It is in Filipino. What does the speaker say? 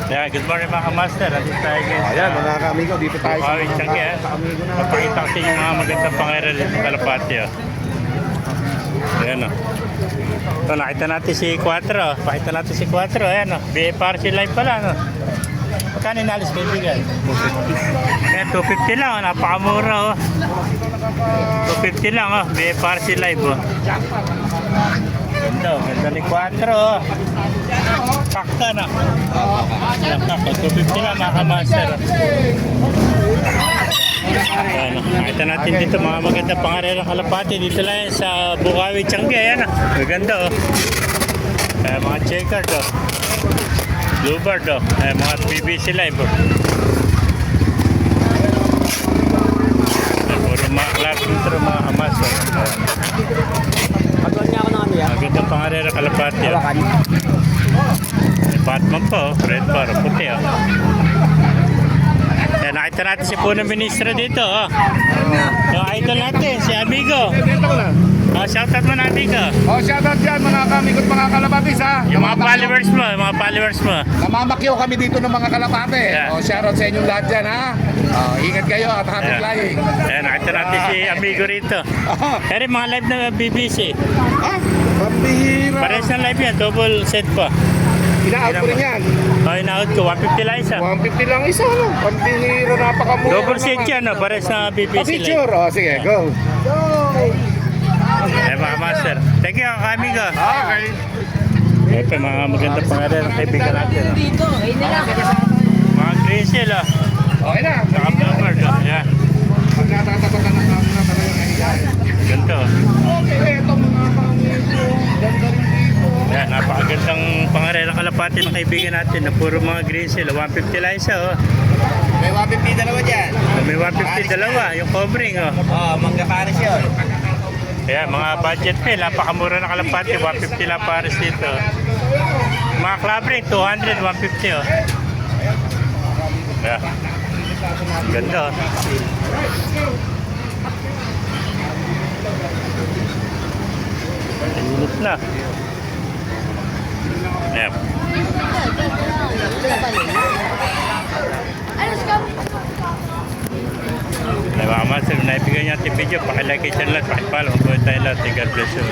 Yeah, good morning mga master. Nandito tayo guys. Ayan, mga kamigo, dito tayo sa Bukawi, Changi, eh. kamigo na. Papakita ko sa inyo mga magandang pangyayari dito sa Kalapati. Oh. Ayan o. Ito, nakita natin si Quattro. Pakita natin si Quattro. Ayan o. BFRC live pala. No? Magkano inalis kaibigan? 250. Ayan, 250 lang. Napakamura o. 250 lang o. BFRC live o. Ganda ni Quattro. Pakta na. Pakta. 250 lang mga master. Ayan, nakita natin dito mga maganda pangarerang kalapati dito lang sa Bukawi, Changi. Ayan, maganda oh. Ayan, mga checkered oh. Bluebird oh. Ayan, mga PVC live oh. Ayan, puro mga class dito mga kamas oh. Pagod niya ako ng ano yan. Magandang pangarerang kalapati oh. May Batman pa oh. Red bar oh. Puti oh. Ayan, nakita natin si Punong Ministro dito oh. Yung idol natin, si Amigo. Shoutout mo na Amigo. Shoutout dyan mga kamigo at mga kalapapis ha. Yung mga followers mo. Namamakyaw kami dito ng mga kalapate. Yeah. Shoutout sa inyong lahat dyan ha. Ingat kayo at happy flying. Ayan, nakita natin si Amigo rito. Pero mga live na BBC. Pambihira. Pares na live yan, double set pa. Ina-out ko rin yan. Ina-out ko, 150 lang isa. 150 lang isa no. Pambihira, napakamura. Double set yan, no? Pares na BBC Picture. live. Sige, go. Ayan mga master. Thank you, Amigo. Okay. Ito mga maganda pangalan ng kaibigan natin. Dito, ayun na lang. Mga grizzle, oh. Okay na. Saka bluebird, oh. Ayan. Pag natatapagan ng camera talaga ngayon. Ganito. Okay, ito mga kamigo. Ganda rin dito. Ayan, napakagandang pangalan ng kalapati ng kaibigan natin na puro mga grizzle. 150 lang isa, oh. May 150 dalawa dyan. May 150 dalawa, yung covering, oh. Mangga pares yun. Ayan, mga budget meal, napakamura ng kalapati, 150 lang pares dito. Mga clavering, 200, 150, oh. Ayan. Ganda, oh. Init na. Ayan. Ay mga master, naibigay niya ating video. Pakilike kayo dyan lahat, pakipalo. Mabuhay tayo lahat. God bless you.